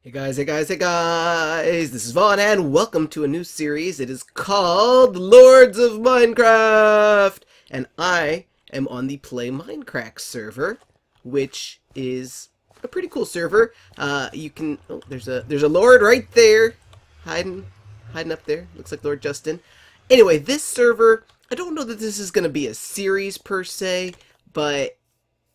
Hey guys, hey guys, hey guys! This is Vaughn and welcome to a new series. It is called Lords of Minecraft! And I am on the PlayMindcrack server, which is a pretty cool server. You can... Oh, there's a Lord right there! Hiding up there. Looks like Lord Justin. Anyway, this server, I don't know that this is going to be a series per se, but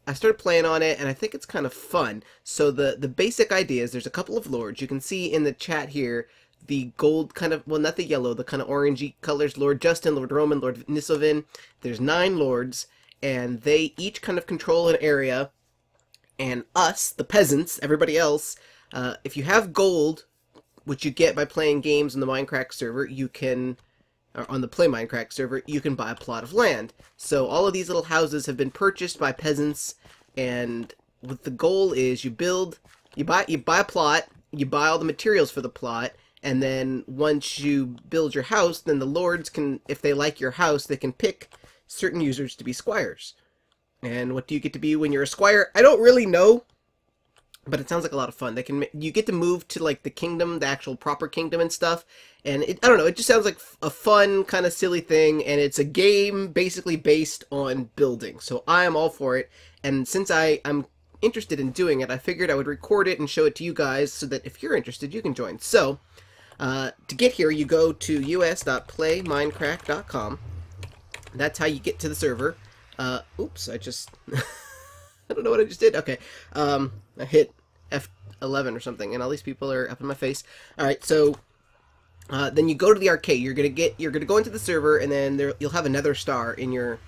I started playing on it, and I think it's kind of fun. So the basic idea is there's a couple of lords. You can see in the chat here the gold kind of, well, not the yellow, the kind of orangey colors. Lord Justin, Lord Roman, Lord Nisovin. There's 9 lords, and they each kind of control an area. And us, the peasants, everybody else, if you have gold, which you get by playing games on the Minecraft server, you can... or on the PlayMindcrack server, you can buy a plot of land. So all of these little houses have been purchased by peasants, and what the goal is you buy a plot, you buy all the materials for the plot, and then once you build your house, then the lords can, if they like your house, they can pick certain users to be squires. And what do you get to be when you're a squire? I don't really know, but it sounds like a lot of fun. You get to move to like the kingdom, the actual proper kingdom and stuff. And I don't know, it just sounds like a fun kind of silly thing, and it's a game basically based on building. So I am all for it. And since I'm interested in doing it, I figured I would record it and show it to you guys so that if you're interested, you can join. So to get here, you go to us.playmindcrack.com. That's how you get to the server. Oops, I just... I don't know what I just did. Okay, I hit F11 or something, and all these people are up in my face. All right, so then you go to the arcade. You're gonna go into the server, and then you'll have a nether star in your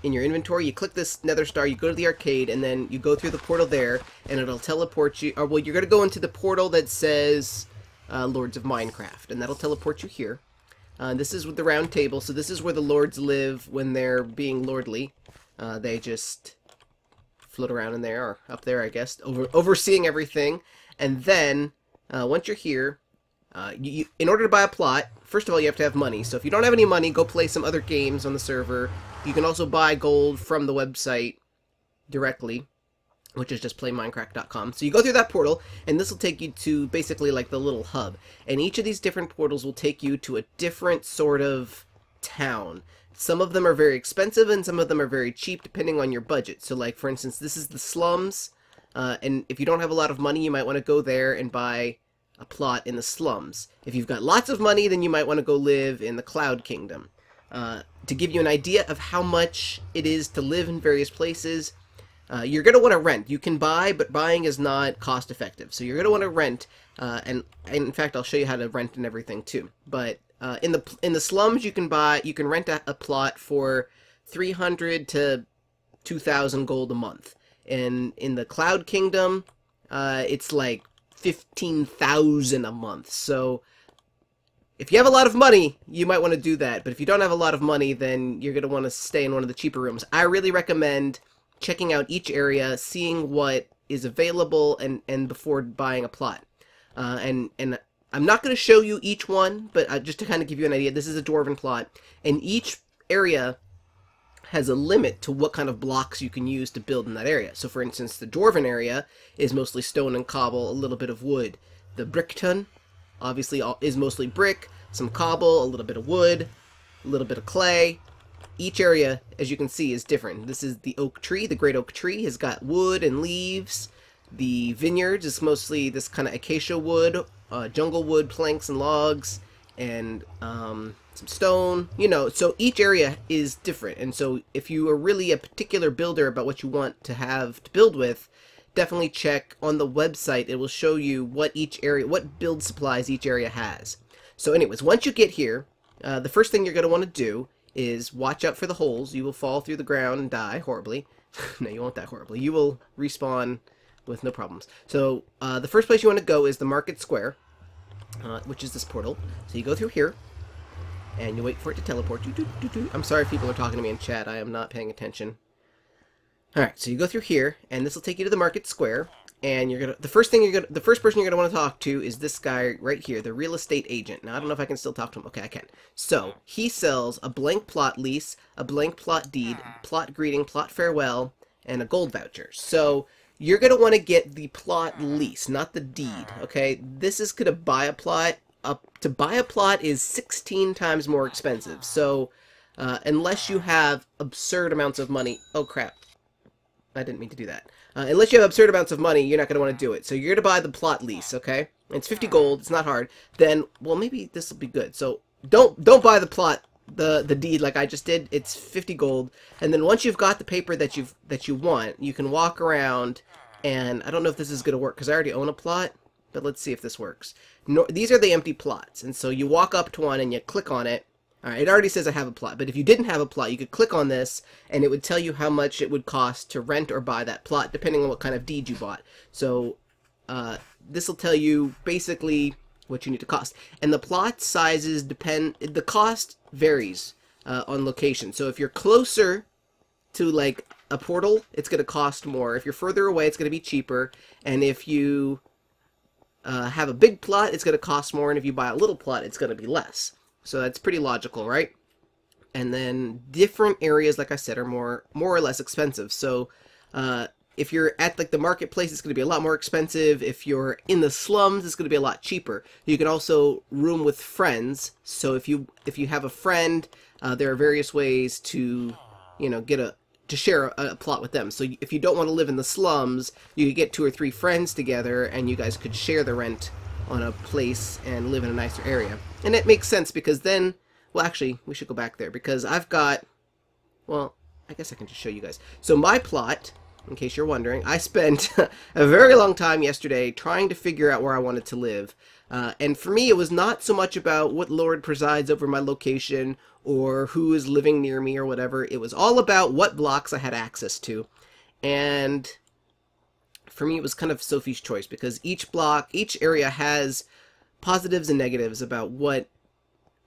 inventory. You click this nether star, you go to the arcade, and then you go through the portal there, and it'll teleport you. Or well, you're gonna go into the portal that says Lords of Minecraft, and that'll teleport you here. This is with the round table, so this is where the lords live when they're being lordly. They just float around in there, or up there, I guess, overseeing everything. And then, once you're here, in order to buy a plot, first of all, you have to have money. So if you don't have any money, go play some other games on the server. You can also buy gold from the website directly, which is just PlayMindcrack.com. So you go through that portal, and this will take you to basically like the little hub. And each of these different portals will take you to a different sort of town. Some of them are very expensive, and some of them are very cheap, depending on your budget. So, like, for instance, this is the slums, and if you don't have a lot of money, you might want to go there and buy a plot in the slums. If you've got lots of money, then you might want to go live in the Cloud Kingdom. To give you an idea of how much it is to live in various places, you're going to want to rent. You can buy, but buying is not cost-effective. So you're going to want to rent, and in fact, I'll show you how to rent and everything, too. But in the slums, you can rent a plot for 300 to 2,000 gold a month. And in the Cloud Kingdom, it's like 15,000 a month. So if you have a lot of money, you might want to do that. But if you don't have a lot of money, then you're going to want to stay in one of the cheaper rooms. I really recommend checking out each area, seeing what is available, and before buying a plot. And I'm not going to show you each one, but just to kind of give you an idea, this is a dwarven plot, and each area has a limit to what kind of blocks you can use to build in that area. So for instance, the dwarven area is mostly stone and cobble, a little bit of wood. The brickton, obviously, is mostly brick, some cobble, a little bit of wood, a little bit of clay. Each area, as you can see, is different. This is the oak tree. The great oak tree has got wood and leaves. The vineyards is mostly this kind of acacia wood, jungle wood, planks and logs, and some stone, you know. So each area is different, and so if you are really a particular builder about what you want to have to build with, definitely check on the website. It will show you what build supplies each area has. So anyways, once you get here, the first thing you're going to want to do is watch out for the holes. You will fall through the ground and die horribly. No, you won't die horribly. You will respawn with no problems. So the first place you want to go is the market square, which is this portal. So you go through here, and you wait for it to teleport you. I'm sorry if people are talking to me in chat. I am not paying attention. All right, so you go through here, and this will take you to the market square. And the first person you're gonna want to talk to is this guy right here, the real estate agent. Now I don't know if I can still talk to him. Okay, I can. So he sells a blank plot lease, a blank plot deed, plot greeting, plot farewell, and a gold voucher. So you're going to want to get the plot lease, not the deed, okay? This is going to buy a plot. To buy a plot is 16 times more expensive, so unless you have absurd amounts of money... Oh, crap. I didn't mean to do that. Unless you have absurd amounts of money, you're not going to want to do it. So you're going to buy the plot lease, okay? It's 50 gold. It's not hard. Then, well, maybe this will be good. So don't buy the plot, the deed like I just did. It's 50 gold. And then once you've got the paper that you want, you can walk around. And I don't know if this is going to work because I already own a plot. But let's see if this works. No, these are the empty plots. And so you walk up to one and you click on it. Alright, it already says I have a plot, but if you didn't have a plot, you could click on this, and it would tell you how much it would cost to rent or buy that plot, depending on what kind of deed you bought. So, this will tell you basically what you need to cost. And the plot sizes the cost varies on location. So if you're closer to, like, a portal, it's going to cost more. If you're further away, it's going to be cheaper. And if you have a big plot, it's going to cost more, and if you buy a little plot, it's going to be less. So that's pretty logical, right? And then different areas, like I said, are more or less expensive. So if you're at like the marketplace, it's going to be a lot more expensive. If you're in the slums, it's going to be a lot cheaper. You can also room with friends. So if you have a friend, there are various ways to, you know, to share a plot with them. So if you don't want to live in the slums, you could get 2 or 3 friends together, and you guys could share the rent on a place and live in a nicer area. And it makes sense because then, well, actually, we should go back there because I've got, well, I guess I can just show you guys. So my plot, in case you're wondering, I spent a very long time yesterday trying to figure out where I wanted to live. And for me, it was not so much about what lord presides over my location or who is living near me or whatever. It was all about what blocks I had access to. And for me, it was kind of Sophie's choice because each area has positives and negatives about what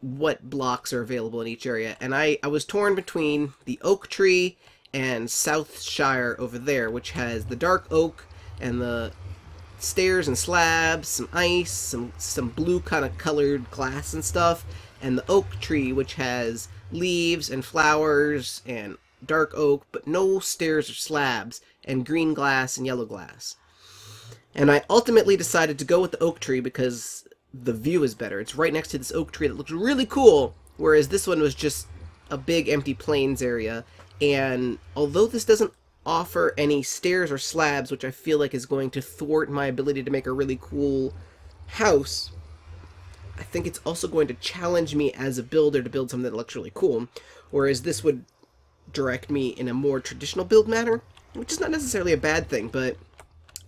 blocks are available in each area. And I was torn between the oak tree and Southshire over there, which has the dark oak and the stairs and slabs, some ice, some blue kind of colored glass and stuff, and the oak tree, which has leaves and flowers and dark oak, but no stairs or slabs, and green glass and yellow glass. And I ultimately decided to go with the oak tree because the view is better. It's right next to this oak tree that looks really cool, whereas this one was just a big empty plains area. And although this doesn't offer any stairs or slabs, which I feel like is going to thwart my ability to make a really cool house, I think it's also going to challenge me as a builder to build something that looks really cool, whereas this would direct me in a more traditional build manner, which is not necessarily a bad thing, but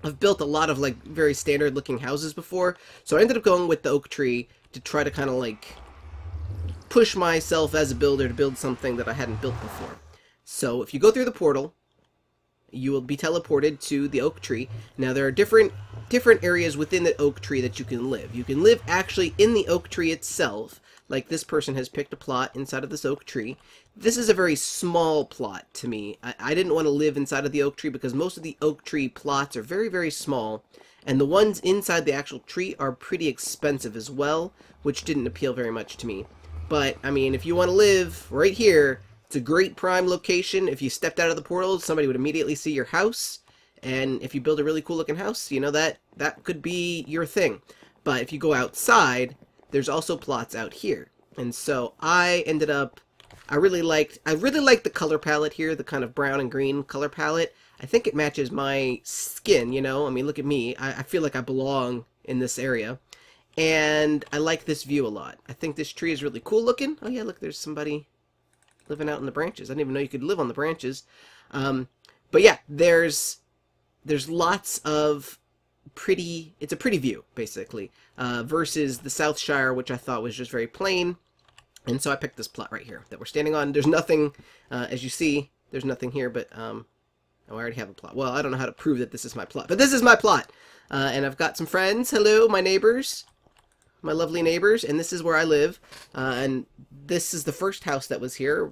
I've built a lot of like very standard looking houses before, so I ended up going with the oak tree to try to kind of like push myself as a builder to build something that I hadn't built before. So if you go through the portal, you will be teleported to the oak tree. Now there are different areas within the oak tree that you can live. You can live actually in the oak tree itself, like this person has picked a plot inside of this oak tree. This is a very small plot to me. I didn't want to live inside of the oak tree because most of the oak tree plots are very, very small, and the ones inside the actual tree are pretty expensive as well, which didn't appeal very much to me. But, I mean, if you want to live right here, it's a great prime location. If you stepped out of the portal, somebody would immediately see your house, and if you build a really cool looking house, you know, that could be your thing. But if you go outside, there's also plots out here. And so I ended up, I really liked the color palette here, the kind of brown and green color palette. I think it matches my skin, you know? I mean, look at me. I feel like I belong in this area. And I like this view a lot. I think this tree is really cool looking. Oh yeah, look, there's somebody living out in the branches. I didn't even know you could live on the branches. But yeah, there's lots of pretty, it's a pretty view, basically, versus the Southshire, which I thought was just very plain. And so I picked this plot right here that we're standing on. There's nothing, as you see, there's nothing here, but, oh, I already have a plot. Well, I don't know how to prove that this is my plot, but this is my plot. And I've got some friends. Hello, my neighbors. My lovely neighbors, and this is where I live. And this is the first house that was here,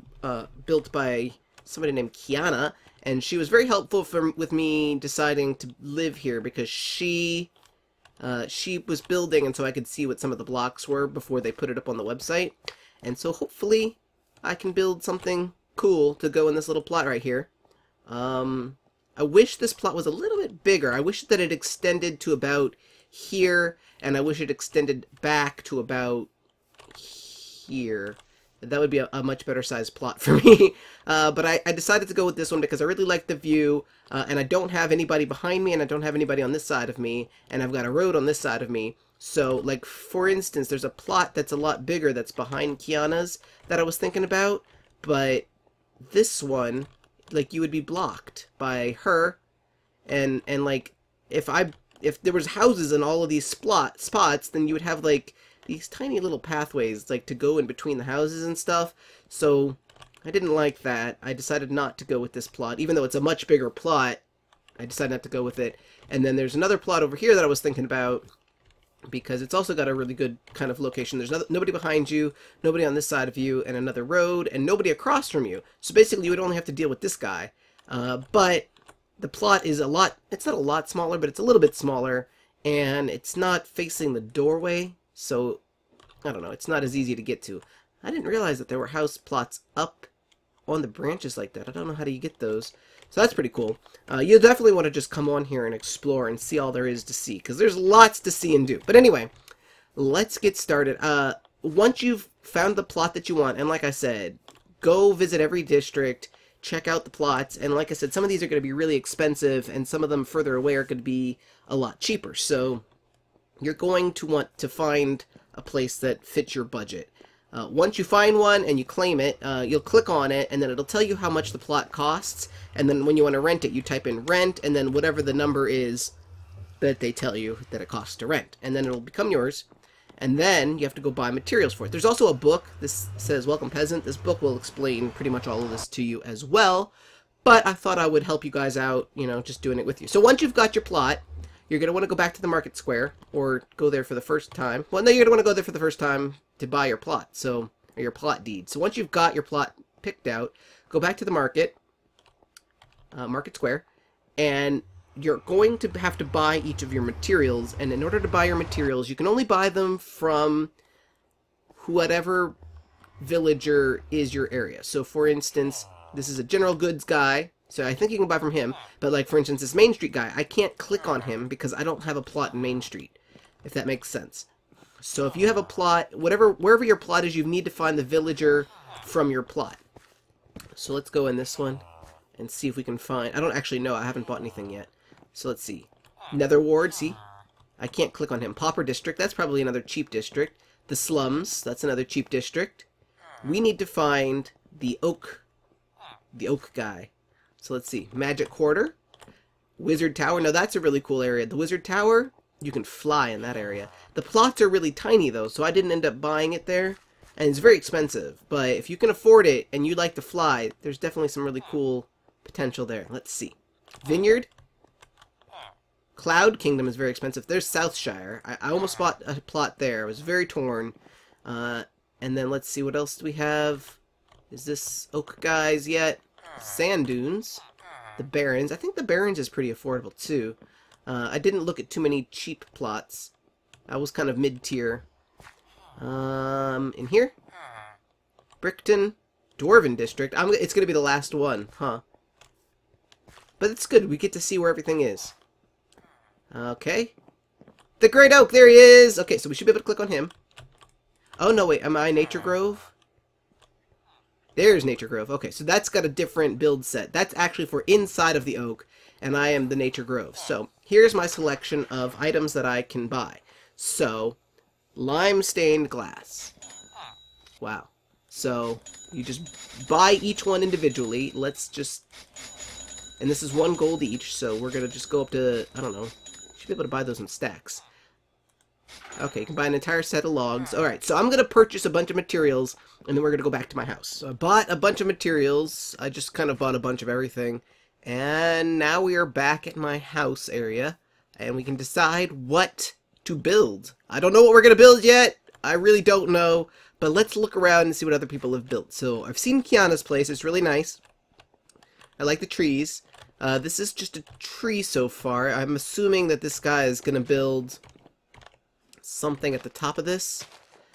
built by somebody named Kiana, and she was very helpful with me deciding to live here because she was building, and so I could see what some of the blocks were before they put it up on the website. And so hopefully I can build something cool to go in this little plot right here. I wish this plot was a little bit bigger. I wish that it extended to about here, and I wish it extended back to about here. That would be a much better sized plot for me. But I decided to go with this one because I really like the view, and I don't have anybody behind me, and I don't have anybody on this side of me, and I've got a road on this side of me. So, like, for instance, there's a plot that's a lot bigger that's behind Kiana's that I was thinking about, but this one, like, you would be blocked by her, and like, if there was houses in all of these spots, then you would have, like, these tiny little pathways, like, to go in between the houses and stuff. So I didn't like that. I decided not to go with this plot, even though it's a much bigger plot. I decided not to go with it. And then there's another plot over here that I was thinking about, because it's also got a really good kind of location. There's nobody behind you, nobody on this side of you, and another road, and nobody across from you. So basically you would only have to deal with this guy. But the plot is it's not a lot smaller, but it's a little bit smaller, and it's not facing the doorway, so I don't know, it's not as easy to get to. I didn't realize that there were house plots up on the branches like that. I don't know how do you get those. So that's pretty cool. You definitely want to just come on here and explore and see all there is to see, because there's lots to see and do. But anyway, let's get started. Once you've found the plot that you want, and like I said, go visit every district, check out the plots, and like I said, some of these are going to be really expensive, and some of them further away are going to be a lot cheaper. So you're going to want to find a place that fits your budget. Once you find one and you claim it, you'll click on it, and then it'll tell you how much the plot costs, and then when you want to rent it, you type in rent, and then whatever the number is that they tell you that it costs to rent, and then it'll become yours, and then you have to go buy materials for it. There's also a book. This says Welcome Peasant. This book will explain pretty much all of this to you as well, but I thought I would help you guys out, you know, just doing it with you. So once you've got your plot, you're going to want to go back to the market square, or go there for the first time. Well, no, you're going to want to go there for the first time to buy your plot, or your plot deed. So once you've got your plot picked out, go back to the market square, and you're going to have to buy each of your materials, and in order to buy your materials, you can only buy them from whatever villager is your area. So for instance, this is a general goods guy, so I think you can buy from him, but like for instance this Main Street guy, I can't click on him because I don't have a plot in Main Street, if that makes sense. So if you have a plot, wherever your plot is, you need to find the villager from your plot. So let's go in this one and see if we can find, I don't actually know, I haven't bought anything yet. So let's see. Nether Ward, see? I can't click on him. Pauper District, that's probably another cheap district. The Slums, that's another cheap district. We need to find the Oak guy. So let's see. Magic Quarter. Wizard Tower. Now that's a really cool area. The Wizard Tower, you can fly in that area. The plots are really tiny though, so I didn't end up buying it there. And it's very expensive. But if you can afford it and you like to fly, there's definitely some really cool potential there. Let's see. Vineyard. Cloud Kingdom is very expensive. There's Southshire. I almost bought a plot there. I was very torn. And then let's see, what else do we have? Is this Oak guys yet? Sand Dunes. The Barrens. I think the Barrens is pretty affordable too. I didn't look at too many cheap plots. I was kind of mid-tier. In here? Brickton. Dwarven District. It's going to be the last one, huh? But it's good. We get to see where everything is. Okay. The Great Oak, there he is! Okay, so we should be able to click on him. Oh, no, wait, am I Nature Grove? There's Nature Grove. Okay, so that's got a different build set. That's actually for inside of the oak, and I am the Nature Grove. So, here's my selection of items that I can buy. So, lime-stained glass. Wow. So, you just buy each one individually. Let's just... And this is 1 gold each, so we're going to just go up to, I don't know, should be able to buy those in stacks. Okay, you can buy an entire set of logs. Alright, so I'm going to purchase a bunch of materials, and then we're going to go back to my house. So I bought a bunch of materials. I just kind of bought a bunch of everything. And now we are back at my house area, and we can decide what to build. I don't know what we're going to build yet. I really don't know. But let's look around and see what other people have built. So I've seen Kiana's place. It's really nice. I like the trees. This is just a tree so far. I'm assuming that this guy is going to build something at the top of this.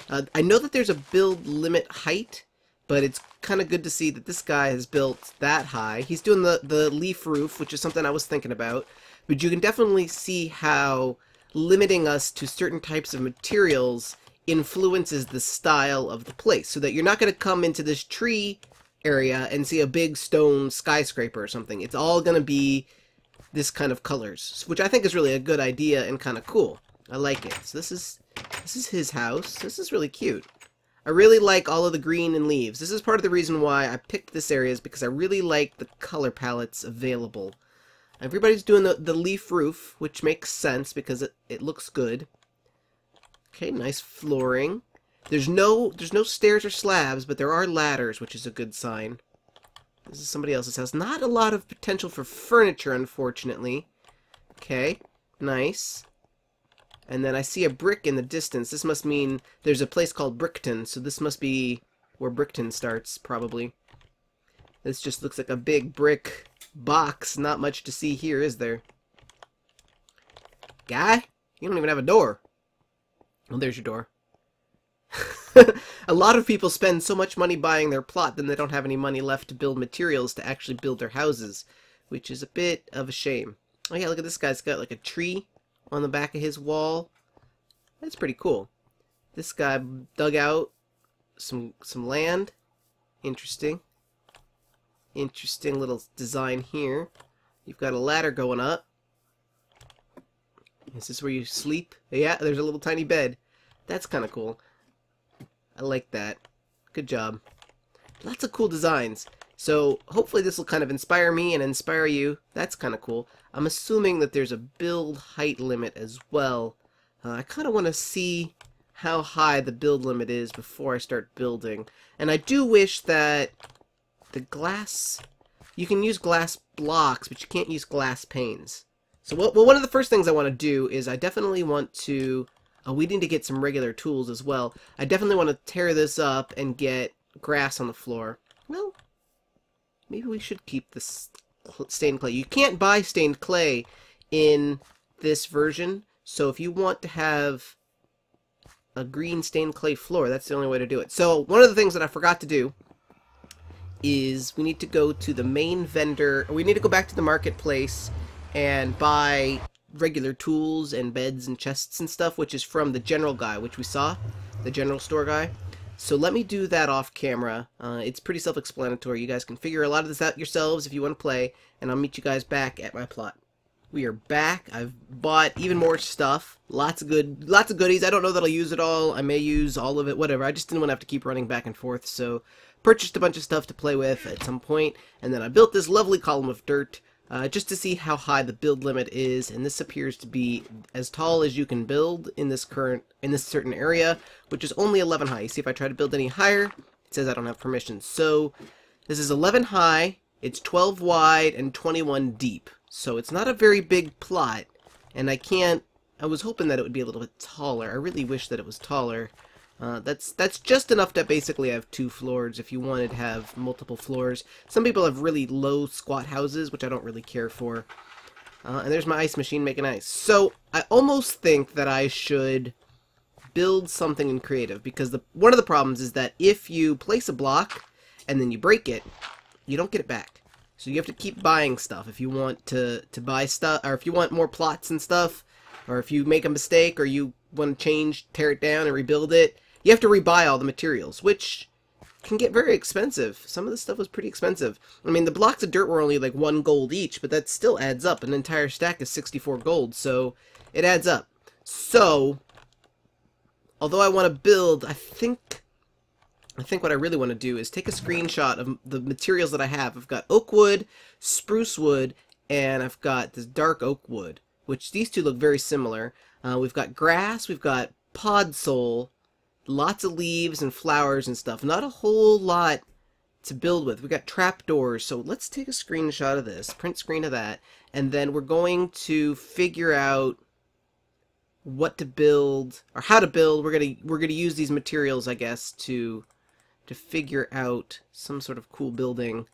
I know that there's a build limit height, but it's kind of good to see that this guy has built that high. He's doing the leaf roof, which is something I was thinking about, but you can definitely see how limiting us to certain types of materials influences the style of the place, so that you're not going to come into this tree area and see a big stone skyscraper or something. It's all going to be this kind of colors, which I think is really a good idea and kind of cool. I like it. So this is his house. This is really cute. I really like all of the green and leaves. This is part of the reason why I picked this area, is because I really like the color palettes available. Everybody's doing the leaf roof, which makes sense because it looks good. Okay, nice flooring. There's no stairs or slabs, but there are ladders, which is a good sign. This is somebody else's house. Not a lot of potential for furniture, unfortunately. Okay, nice. And then I see a brick in the distance. This must mean there's a place called Brickton, so this must be where Brickton starts, probably. This just looks like a big brick box. Not much to see here, is there? Guy? You don't even have a door. Oh, there's your door. A lot of people spend so much money buying their plot, then they don't have any money left to build materials to actually build their houses, which is a bit of a shame. Oh yeah, look at this guy's got like a tree on the back of his wall. That's pretty cool. This guy dug out some land. Interesting. Interesting little design here. You've got a ladder going up. Is this where you sleep? Yeah, there's a little tiny bed. That's kind of cool. I like that. Good job. Lots of cool designs. So hopefully this will kind of inspire me and inspire you. That's kind of cool. I'm assuming that there's a build height limit as well. I kind of want to see how high the build limit is before I start building. And I do wish that the glass... You can use glass blocks, but you can't use glass panes. So one of the first things I want to do is I definitely want to... we need to get some regular tools as well. I definitely want to tear this up and get grass on the floor. Well, maybe we should keep this stained clay. You can't buy stained clay in this version, so if you want to have a green stained clay floor, that's the only way to do it. So one of the things that I forgot to do is we need to go to the main vendor. We need to go back to the marketplace and buy regular tools and beds and chests and stuff, which is from the general guy, which we saw, the general store guy. So let me do that off camera. It's pretty self-explanatory. You guys can figure a lot of this out yourselves if you want to play, and I'll meet you guys back at my plot. We are back. I've bought even more stuff. Lots of goodies. I don't know that I'll use it all. I may use all of it, whatever. I just didn't want to have to keep running back and forth, so purchased a bunch of stuff to play with at some point, and then I built this lovely column of dirt just to see how high the build limit is, and this appears to be as tall as you can build in this certain area, which is only 11 high. You see, if I try to build any higher, it says I don't have permission. So this is 11 high, it's 12 wide, and 21 deep. So it's not a very big plot, and I was hoping that it would be a little bit taller. I really wish that it was taller. That's just enough to basically have 2 floors if you wanted to have multiple floors. Some people have really low squat houses, which I don't really care for. And there's my ice machine making ice. So I almost think that I should build something in creative, because one of the problems is that if you place a block and then you break it, you don't get it back. So you have to keep buying stuff if you want to buy stuff, or if you want more plots and stuff, or if you make a mistake or you want to change, tear it down and rebuild it. You have to rebuy all the materials, which can get very expensive. Some of this stuff was pretty expensive. I mean, the blocks of dirt were only like 1 gold each, but that still adds up. An entire stack is 64 gold, so it adds up. So, although I want to build, I think what I really want to do is take a screenshot of the materials that I have. I've got oak wood, spruce wood, and I've got this dark oak wood, which these two look very similar. We've got grass, we've got podsole, lots of leaves and flowers and stuff. Not a whole lot to build with. We've got trapdoors, so let's take a screenshot of this, print screen of that, and then we're going to figure out what to build, or how to build. We're gonna use these materials, I guess, to figure out some sort of cool building.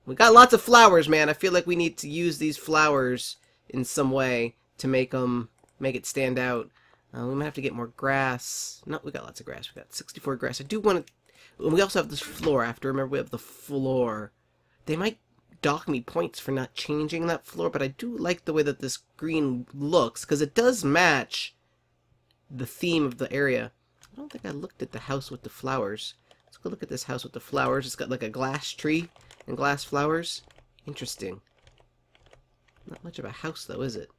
We got lots of flowers, man. I feel like we need to use these flowers in some way to make it stand out. We might have to get more grass. No, we got lots of grass. We got 64 grass. I do want to And we also have this floor. I have to remember we have the floor. They might dock me points for not changing that floor, but I do like the way that this green looks, because it does match the theme of the area. I don't think I looked at the house with the flowers. Let's go look at this house with the flowers. It's got like a glass tree and glass flowers. Interesting. Not much of a house though, is it?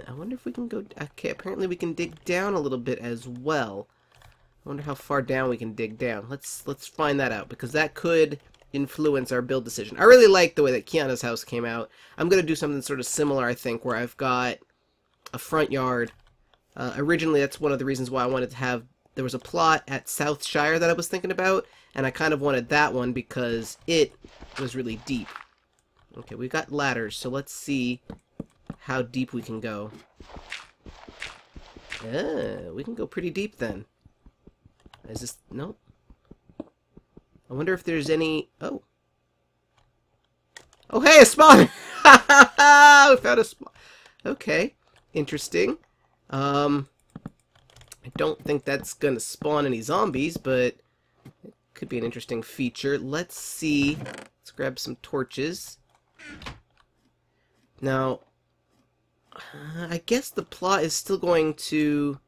I wonder if we can go... Okay, apparently we can dig down a little bit as well. I wonder how far down we can dig down. Let's find that out, because that could influence our build decision. I really like the way that Kiana's house came out. I'm going to do something sort of similar, I think, where I've got a front yard. Originally, that's one of the reasons why I wanted to have... There was a plot at South Shire that I was thinking about, and I kind of wanted that one because it was really deep. Okay, we've got ladders, so let's see how deep we can go. We can go pretty deep then. Is this... Nope. I wonder if there's any... Oh. Oh, hey, a spawner! We found a spawn. Okay. Interesting. I don't think that's gonna spawn any zombies, but it could be an interesting feature. Let's see. Let's grab some torches. Now, I guess the plot is still going to...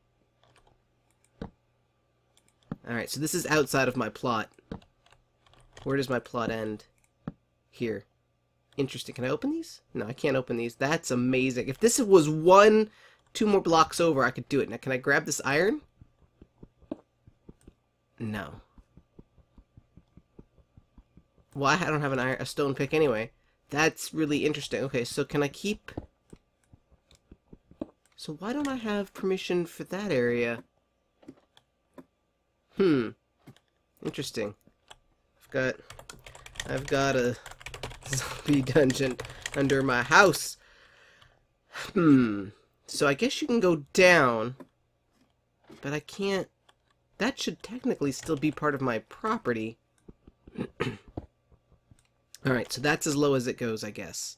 Alright, so this is outside of my plot. Where does my plot end? Here. Interesting. Can I open these? No, I can't open these. That's amazing. If this was two more blocks over, I could do it. Now, can I grab this iron? No. Why? I don't have a stone pick anyway. That's really interesting. Okay, so can I keep... So why don't I have permission for that area? Interesting. I've got a zombie dungeon under my house. So I guess you can go down, but I can't... That should technically still be part of my property. Alright, so that's as low as it goes, I guess.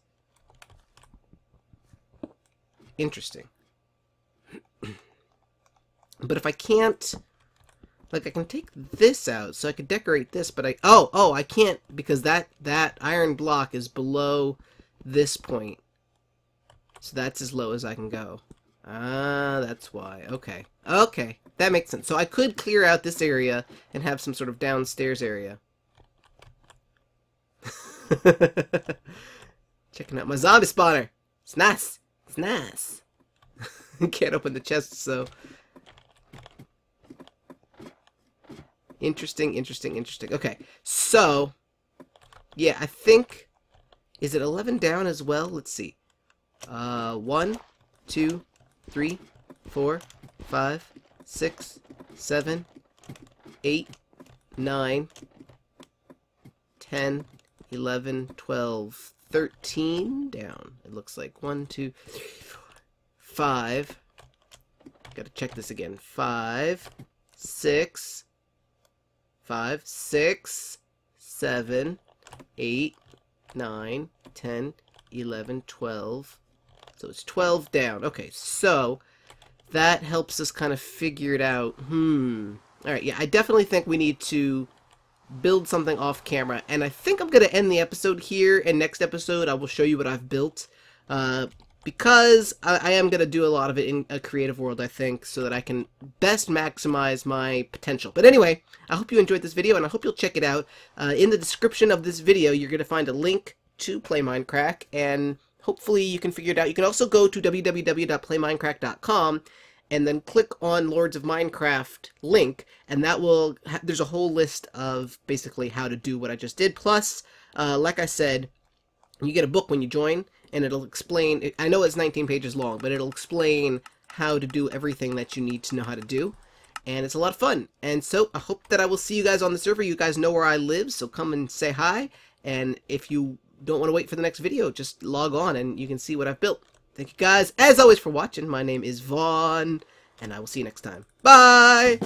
Interesting. But if I can't... Like, I can take this out, so I could decorate this, but Oh, I can't, because that iron block is below this point. So that's as low as I can go. Ah, that's why. Okay. Okay, that makes sense. So I could clear out this area and have some sort of downstairs area. Checking out my zombie spawner. It's nice. It's nice. Can't open the chest, so... Interesting, interesting, interesting. Okay, so... Yeah, I think... Is it 11 down as well? Let's see. 1, 2, 3, 4, 5, 6, 7, 8, 9, 10, 11, 12, 13 down. It looks like 1, 2, 3, 4, 5. Gotta check this again. 5, 6, 5, 6, 7, 8, 9, 10, 11, 12. So it's 12 down. Okay, so that helps us kind of figure it out. Alright, yeah, I definitely think we need to build something off camera. And I think I'm going to end the episode here. And next episode, I will show you what I've built. Because I am going to do a lot of it in a creative world, I think, so that I can best maximize my potential. But anyway, I hope you enjoyed this video, and I hope you'll check it out. In the description of this video, you're going to find a link to PlayMindcrack, and hopefully you can figure it out. You can also go to www.playmindcrack.com and then click on Lords of Minecraft link, and that will there's a whole list of basically how to do what I just did. Plus, like I said, you get a book when you join, and it'll explain, I know it's 19 pages long, but it'll explain how to do everything that you need to know how to do. And it's a lot of fun. And so I hope that I will see you guys on the server. You guys know where I live, so come and say hi. And if you don't want to wait for the next video, just log on and you can see what I've built. Thank you guys, as always, for watching. My name is Vaughn, and I will see you next time. Bye!